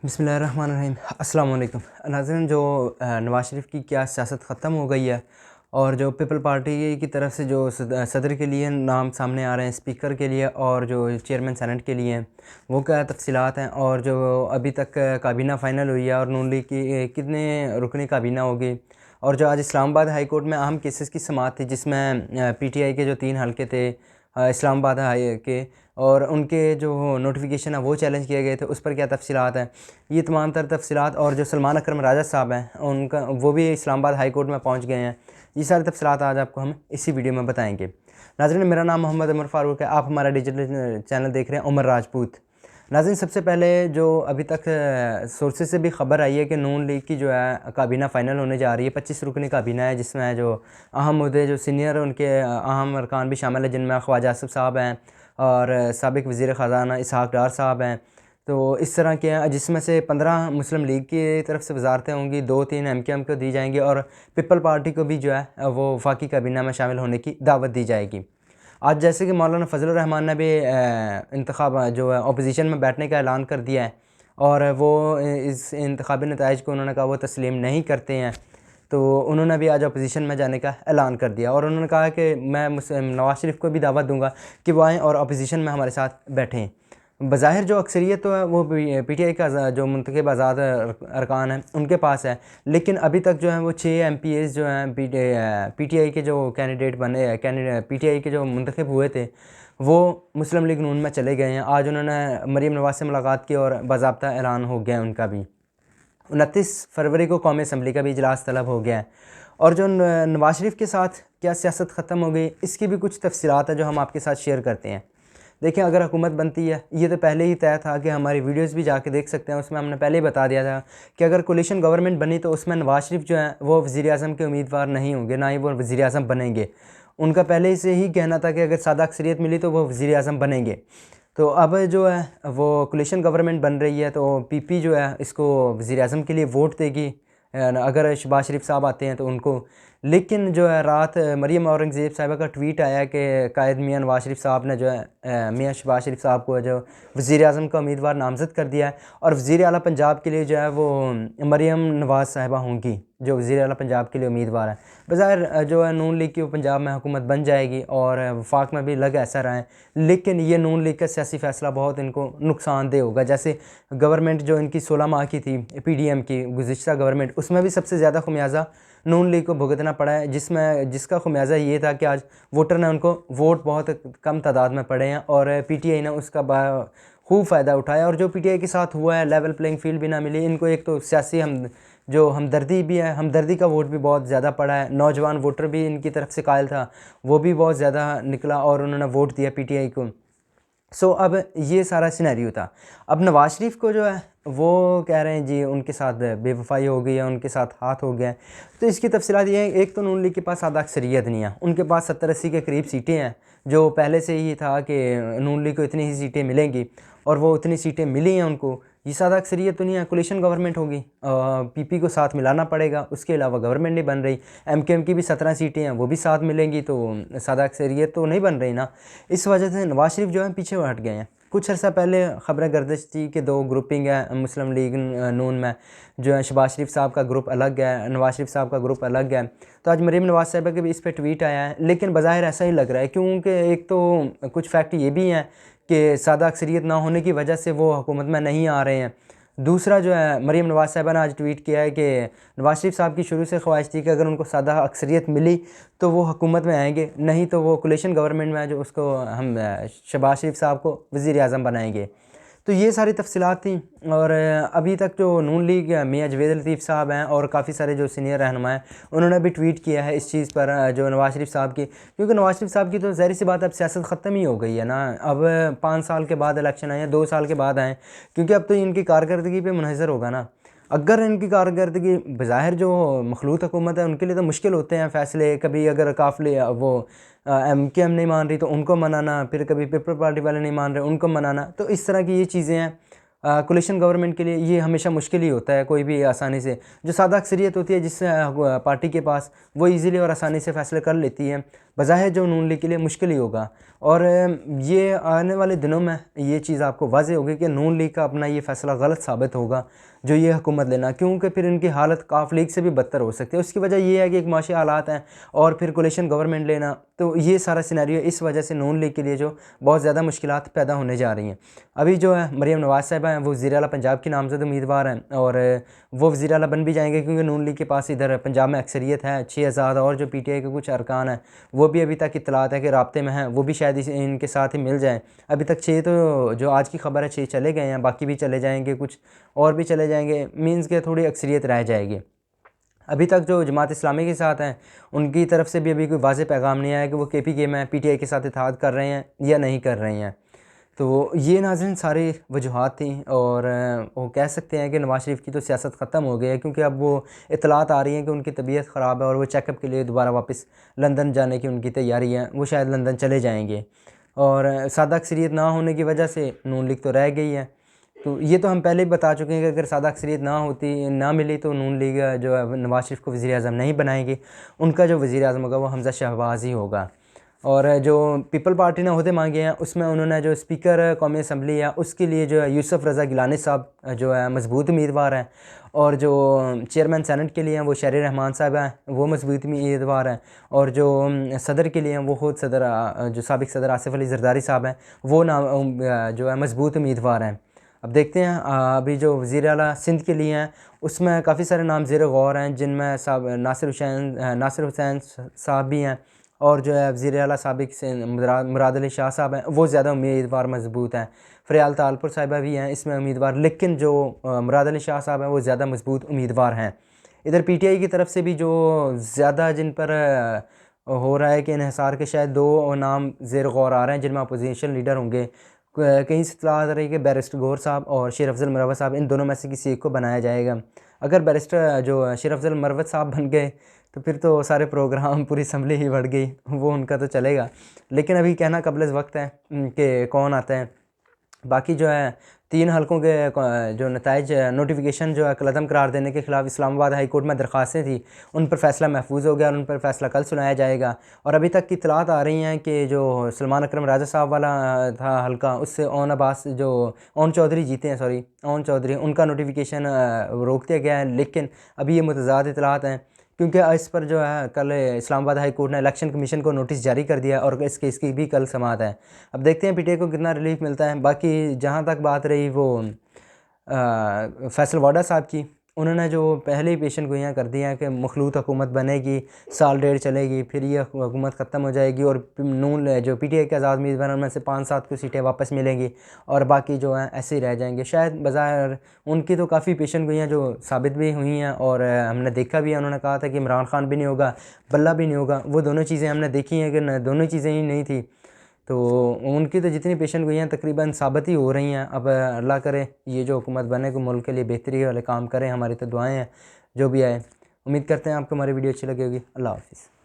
बिस्मिल्लाहिर्रहमानिर्रहीम। अस्सलाम वालेकुम नाज़रीन। जो नवाज़ शरीफ की क्या सियासत ख़त्म हो गई है और जो पीपल पार्टी की तरफ से जो सदर के लिए नाम सामने आ रहे हैं, स्पीकर के लिए और जो चेयरमैन सेनेट के लिए हैं, वो क्या तफसीलात हैं। और जो अभी तक काबीना फ़ाइनल हुई है और नून लीग की कितने रुकनी काबीना होगी। और जो आज इस्लामाबाद हाई कोर्ट में अहम केसेस की समाअत थी, जिसमें पीटीआई के जो 3 हलके थे इस्लामाबाद हाई के, और उनके जो नोटिफिकेशन है वो चैलेंज किए गए थे, उस पर क्या तफसीलात हैं। ये तमाम तर तफसीलात, और जो सलमान अकरम राजा साहब हैं उनका वो भी इस्लामाबाद हाई कोर्ट में पहुंच गए हैं। ये सारी तफसीलात आज आपको हम इसी वीडियो में बताएंगे। नाज़रीन, मेरा नाम मोहम्मद उमर फ़ारूक है। आप हमारा डिजिटल चैनल देख रहे हैं उमर राजपूत। नाज़रीन, सबसे पहले जो अभी तक सोर्सेज से भी ख़बर आई है कि नून लीग की जो है काबीना फ़ाइनल होने जा रही है। 25 रुकनी काबीना है, जिसमें जो अहम मुद्दे जो सीनियर उनके अहम अरकान भी शामिल है, जिनमें ख्वाजा आसिफ साहब हैं और साबिक़ वज़ीर ख़ज़ाना इसहाक़ डार साहब हैं। तो इस तरह के हैं, जिसमें से 15 मुस्लिम लीग की तरफ से वजारतें होंगी, 2-3 एमकेएम को दी जाएंगी और पीपल पार्टी को भी जो है वो वफाकी काबीना में शामिल होने की दावत दी जाएगी। आज जैसे कि मौलाना फजल रहमान ने भी इंतखाब जो है अपोजिशन में बैठने का ऐलान कर दिया है, और वो इस इंतखाबी नताइज को उन्होंने कहा वो तस्लीम नहीं करते हैं। तो उन्होंने भी आज अपोजिशन में जाने का ऐलान कर दिया, और उन्होंने कहा कि मैं नवाज़ शरीफ को भी दावत दूंगा कि वो आएँ और अपोजिशन में हमारे साथ बैठें। बज़ाहिर जो अक्सरियत तो है वो पीटीआई का जो मुंतखब आज़ाद अरकान हैं उनके पास है, लेकिन अभी तक जो है वो 6 एमपीएस जो हैं पीटीआई के जो कैंडिडेट बने पीटीआई के जो मुंतखब हुए थे, वो मुस्लिम लीग नून में चले गए हैं। आज उन्होंने मरीम नवाज़ से मुलाकात की और बाज़ाब्ता ऐलान हो गया उनका भी। 29 फरवरी को कौमी असम्बली का भी इजलास तलब हो गया है। और जो नवाज़ शरीफ के साथ क्या सियासत ख़त्म हो गई, इसकी भी कुछ तफसीलात है जो हम आपके साथ शेयर करते हैं। देखिए, अगर हुकूमत बनती है, ये तो पहले ही तय था कि हमारी वीडियोस भी जाके देख सकते हैं, उसमें हमने पहले ही बता दिया था कि अगर कोलिशन गवर्नमेंट बनी तो उसमें नवाज़ शरीफ जो है वो वज़ीर आज़म के उम्मीदवार नहीं होंगे, ना ही वो वज़ीर आज़म बनेंगे। उनका पहले से ही कहना था कि अगर सादा अक्सरियत मिली तो वो वज़ीर आज़म बनेंगे। तो अब जो है वो कोलिशन गवर्नमेंट बन रही है, तो पीपी जो है इसको वज़ीर आज़म के लिए वोट देगी अगर शहबाज शरीफ साहब आते हैं तो उनको। लेकिन जो है रात मरीम औरंगज़ेब साहिबा का ट्वीट आया कि कायद मियाँ नवाज़ शरीफ साहब ने जो है मियाँ शहबाज शरीफ साहब को जो वज़ीर आज़म का उम्मीदवार नामज़द कर दिया है, और वज़ीर आला पंजाब के लिए जो है वो मरीम नवाज़ साहिबा होंगी जो वज़ीर आला पंजाब के लिए उम्मीदवार है। बज़ाहिर जो है नून लीग की पंजाब में हुकूमत बन जाएगी और वफाक में भी लग ऐसा रहा है, लेकिन ये नून लीग का सियासी फ़ैसला बहुत इनको नुकसानदेह होगा। जैसे गवर्नमेंट जो इनकी 16 माह की थी पीडीएम की गुज़िश्ता गवर्नमेंट, उसमें भी सबसे ज़्यादा खुमियाज़ा नून लीग को भुगतना पड़ा है, जिसका खुमियाज़ा ये था कि आज वोटर ने उनको वोट बहुत कम तादाद में पड़े हैं और पीटीआई ने उसका खूब फ़ायदा उठाया। और जो पीटीआई के साथ हुआ है, लेवल प्लेइंग फील्ड भी ना मिली इनको। एक तो सियासी हमदर्दी भी है, हमदर्दी का वोट भी बहुत ज़्यादा पड़ा है। नौजवान वोटर भी इनकी तरफ से कायल था, वो भी बहुत ज़्यादा निकला और उन्होंने वोट दिया पीटीआई को। अब ये सारा सिनेरियो था। अब नवाज़ शरीफ को जो है वो कह रहे हैं जी उनके साथ बेवफ़ाई हो गई है, उनके साथ हाथ हो गया है। तो इसकी तफसीलात ये हैं, एक तो नून लीग के पास सादा अक्सरियत नहीं है, उनके पास 70-80 के करीब सीटें हैं, जो पहले से ही था कि नून लीग को इतनी ही सीटें मिलेंगी और वो उतनी सीटें मिली हैं उनको। ये सादा अक्सरियत तो नहीं है, कोलिशन गवर्नमेंट होगी, पीपी को साथ मिलाना पड़ेगा, उसके अलावा गवर्नमेंट नहीं बन रही। एमकेएम की भी 17 सीटें हैं, वो भी साथ मिलेंगी, तो सादा अक्सरियत तो नहीं बन रही ना। इस वजह से नवाज़ शरीफ जो है पीछे हट गए हैं। कुछ अर्सा पहले ख़बरें गर्दिश थी कि 2 ग्रुपिंग है मुस्लिम लीग नून में, जो है शहबाज शरीफ साहब का ग्रुप अलग है, नवाज़ शरीफ साहब का ग्रुप अलग है। तो आज मरीम नवाज़ साहिबा के भी इस पर ट्वीट आया है, लेकिन बज़ाहिर ऐसा ही लग रहा है, क्योंकि एक तो कुछ फैक्ट ये भी हैं कि सादा अक्सरियत ना होने की वजह से वो हुकूमत में नहीं आ रहे हैं। दूसरा जो है मरीम नवाज़ साहिबा ने आज ट्वीट किया है कि नवाज़ शरीफ साहब की शुरू से ख्वाहिश थी कि अगर उनको सादा अक्सरियत मिली तो वो हुकूमत में आएंगे, नहीं तो वो कोलिशन गवर्नमेंट में जो उसको हम शहबाज शरीफ साहब को वज़ीर आज़म बनाएंगे। तो ये सारी तफसीलात थी। और अभी तक जो नून लीग मियाँ जवेद लतीफ़ साहब हैं और काफ़ी सारे जो सीनियर रहनुमा हैं, उन्होंने भी ट्वीट किया है इस चीज़ पर जो नवाज़ शरीफ साहब की, क्योंकि नवाज़ शरीफ साहब की तो ज़ाहिर सी बात अब सियासत ख़त्म ही हो गई है ना। अब 5 साल के बाद इलेक्शन आए हैं, 2 साल के बाद आएँ, क्योंकि अब तो इनकी कारकर्दगी पे मुनहसर होगा ना। अगर इनकी कारकर्दगी बज़ाहिर जो मखलूत हुकूमत है उनके लिए तो मुश्किल होते हैं फ़ैसले, कभी अगर काफ़िले वो एमकेएम नहीं मान रही तो उनको मनाना, फिर कभी पीपल पार्टी वाले नहीं मान रहे उनको मनाना, तो इस तरह की ये चीज़ें हैं। कोलिशन गवर्नमेंट के लिए ये हमेशा मुश्किल ही होता है, कोई भी आसानी से जो सादा अक्सरियत होती है जिस पार्टी के पास, वो इजीली और आसानी से फ़ैसले कर लेती है। बज़ाहिर जो नून लीग के लिए मुश्किल ही होगा। और ये आने वाले दिनों में ये चीज़ आपको वाज़ेह होगी कि नून लीग का अपना ये फ़ैसला गलत साबित होगा जो ये हुकूमत लेना, क्योंकि फिर इनकी हालत काफ लीग से भी बदतर हो सकती है। उसकी वजह ये है कि एक माशी हालात हैं और फिर कोलिशन गवर्नमेंट लेना, तो ये सारा सिनेरियो इस वजह से नून लीग के लिए जो बहुत ज़्यादा मुश्किलात पैदा होने जा रही हैं। अभी जो है मरीम नवाज़ साहिबा हैं वो वज़ीर आला पंजाब की नामज़द उम्मीदवार हैं और वो वज़ीर आला बन भी जाएंगे, क्योंकि नून लीग के पास इधर पंजाब में अक्सरियत है। 6 आज़ाद और जो PTI के कुछ अरकान हैं वो भी अभी तक इत्तलात है कि राब्ते में हैं, वो भी शायद इनके साथ ही मिल जाएँ। अभी तक 6 तो जो आज की खबर है 6 चले गए हैं, बाकी भी चले जाएंगे, कुछ और भी चले जाएंगे, मीन्स के थोड़ी अक्सरियत रह जाएगी। अभी तक जो जमात इस्लामी के साथ हैं उनकी तरफ से भी अभी कोई वाज़ेह पैगाम नहीं आया कि वो KPK में PTI के साथ इत्तेहाद कर रहे हैं या नहीं कर रहे हैं। तो ये नाज़रीन सारी वजूहात थी और वो कह सकते हैं कि नवाज़ शरीफ की तो सियासत ख़त्म हो गई है, क्योंकि अब वो इत्तलात आ रही हैं कि उनकी तबीयत ख़राब है और वो चेकअप के लिए दोबारा वापस लंदन जाने की उनकी तैयारी है, वो शायद लंदन चले जाएंगे। और सादा अक्सरियत ना होने की वजह से नून लीग तो रह गई है। तो ये तो हम पहले ही बता चुके हैं कि अगर सादा अक्सरियत ना मिली तो नून लीग जो है नवाज़ शरीफ को वज़ीर आज़म नहीं बनाएगी, उनका जो वज़ीर आज़म होगा वो हमज़ा शहबाज ही होगा। और जो पीपल पार्टी ने ओहदे मांगे हैं उसमें उन्होंने जो स्पीकर कौमी असम्बली है उसके लिए जो है यूसुफ रज़ा गिलानी साहब जो है मजबूत उम्मीदवार हैं, और जो चेयरमैन सेनेट के लिए हैं वो शहरी रहमान साहब हैं, वो मजबूत उम्मीदवार हैं, और जो सदर के लिए हैं वो खुद सदर जो साबिक सदर आसिफ अली जरदारी साहब हैं वो जो है मजबूत उम्मीदवार हैं। अब देखते हैं अभी जो वज़ीर आला सिंध के लिए हैं उसमें काफ़ी सारे नाम ज़ेर गौर हैं, जिनमें साहब नासिर हुसैन साहब भी हैं, और जो है वज़ीर आला साबिक से मुराद अली शाह साहब हैं वो ज़्यादा उम्मीदवार मजबूत हैं। फ़रियाल तालपुर साहिबा भी हैं इसमें उम्मीदवार, लेकिन जो मुराद अली शाह साहब हैं वो ज़्यादा मजबूत उम्मीदवार हैं। इधर PTI की तरफ से भी जो ज़्यादा जिन पर हो रहा है कि इन्हिसार के शायद 2 नाम ज़ेर गौर आ रहे हैं जिनमें अपोजिशन लीडर होंगे। कहीं से इत्तला आ रही है कि बैरिस्टर गौहर साहब और शेर अफजल मरवत साहब, इन दोनों में से किसी एक को बनाया जाएगा। अगर बैरिस्टर जो शेर अफजल मरवत साहब बन गए तो फिर तो सारे प्रोग्राम पूरी असम्बली ही बढ़ गई, वो उनका तो चलेगा, लेकिन अभी कहना कबल वक्त है कि कौन आता है। बाकी जो है 3 हलकों के जो नताइज नोटिफिकेशन जो है कलअदम करार देने के ख़िलाफ़ इस्लामाबाद हाई कोर्ट में दरख्वास्तें थी, उन पर फ़ैसला महफूज हो गया और उन पर फ़ैसला कल सुनाया जाएगा। और अभी तक की इत्तलात आ रही हैं कि जो सलमान अकरम राजा साहब वाला था हलका, उससे ओन अब्बास जो ओन चौधरी जीते हैं, सॉरी ओन चौधरी, उनका नोटिफिकेशन रोक दिया गया है। लेकिन अभी ये मुतज़ाद इत्तलात हैं, क्योंकि इस पर जो है कल इस्लामाबाद हाई कोर्ट ने इलेक्शन कमीशन को नोटिस जारी कर दिया और इस केस की भी कल समाअत है। अब देखते हैं PTI को कितना रिलीफ मिलता है। बाकी जहाँ तक बात रही वो फैसल वाडा साहब की, उन्होंने जो पहले ही पेशन गोइयाँ कर दी हैं कि मखलूत हुकूमत बनेगी, साल डेढ़ चलेगी, फिर ये हुकूमत ख़त्म हो जाएगी और नून जो PTI के आज़ाद उम्मीदवार उनमें से 5-7 को सीटें वापस मिलेंगी और बाकी जो हैं ऐसे ही रह जाएंगे। शायद बज़ाहिर उनकी तो काफ़ी पेशन गोइयाँ जो साबित भी हुई हैं और हमने देखा भी है। उन्होंने कहा था कि इमरान खान भी नहीं होगा, बल्ला भी नहीं होगा, वो दोनों चीज़ें हमने देखी हैं कि दोनों चीज़ें ही नहीं थी। तो उनकी तो जितनी पेशन गोइयाँ तकरीबन साबित ही हो रही हैं। अब अल्लाह करे ये जो हुकूमत बने को मुल्क के लिए बेहतरी वाले काम करें, हमारी तो दुआएं हैं जो भी आए। उम्मीद करते हैं आपको हमारी वीडियो अच्छी लगी होगी। अल्लाह हाफ़िज़।